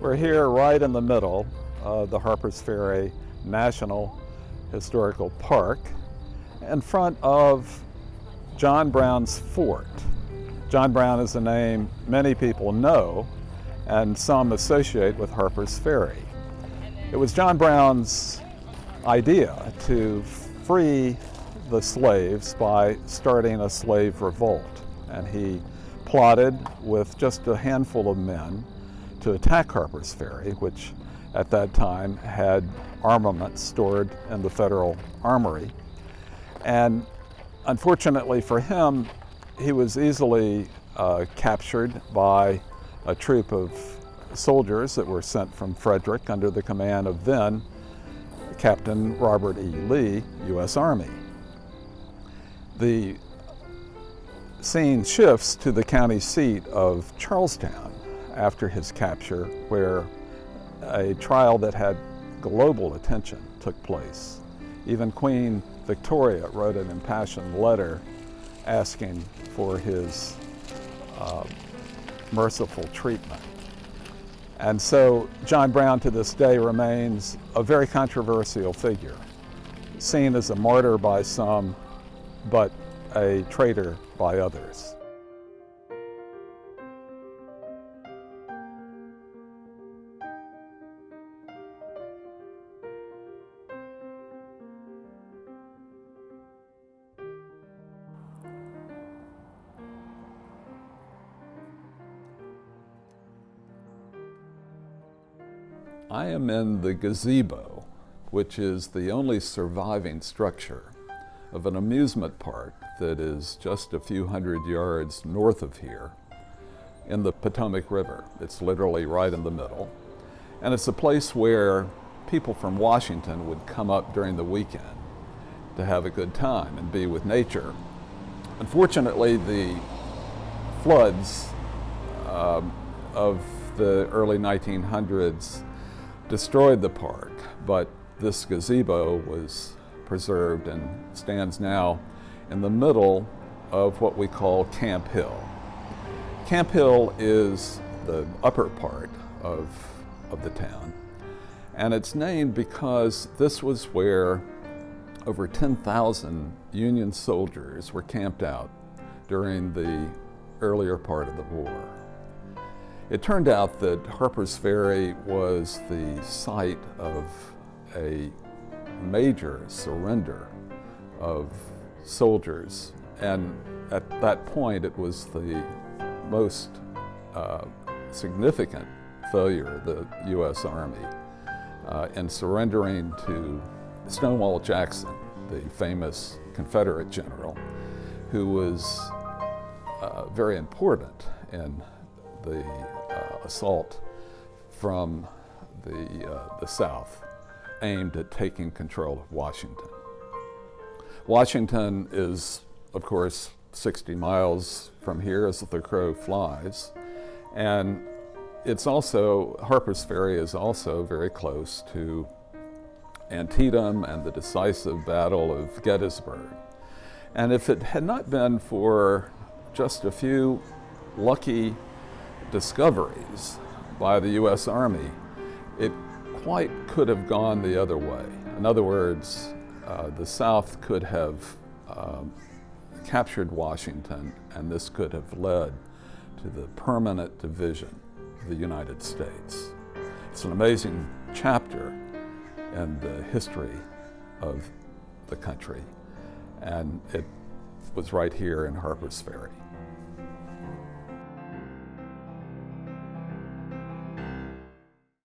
We're here right in the middle of the Harpers Ferry National Historical Park in front of John Brown's fort. John Brown is a name many people know and some associate with Harpers Ferry. It was John Brown's idea to free the slaves by starting a slave revolt, and he plotted with just a handful of men to attack Harpers Ferry, which at that time had armaments stored in the federal armory. And unfortunately for him, he was easily captured by a troop of soldiers that were sent from Frederick under the command of then Captain Robert E. Lee, U.S. Army. The scene shifts to the county seat of Charlestown after his capture, where a trial that had global attention took place. Even Queen Victoria wrote an impassioned letter asking for his merciful treatment. And so John Brown to this day remains a very controversial figure, seen as a martyr by some, but a traitor by others. I am in the gazebo, which is the only surviving structure of an amusement park that is just a few hundred yards north of here in the Potomac River. It's literally right in the middle. And it's a place where people from Washington would come up during the weekend to have a good time and be with nature. Unfortunately, the floods of the early 1900s destroyed the park, but this gazebo was preserved and stands now in the middle of what we call Camp Hill. Camp Hill is the upper part of the town, and it's named because this was where over 10,000 Union soldiers were camped out during the earlier part of the war. It turned out that Harpers Ferry was the site of a major surrender of soldiers, and at that point it was the most significant failure of the U.S. Army in surrendering to Stonewall Jackson, the famous Confederate general, who was very important in the assault from the South, aimed at taking control of Washington. Washington is, of course, 60 miles from here as the crow flies, and it's also, Harpers Ferry is also very close to Antietam and the decisive Battle of Gettysburg. And if it had not been for just a few lucky discoveries by the U.S. Army, it quite could have gone the other way. In other words, the South could have captured Washington, and this could have led to the permanent division of the United States. It's an amazing chapter in the history of the country, and it was right here in Harpers Ferry.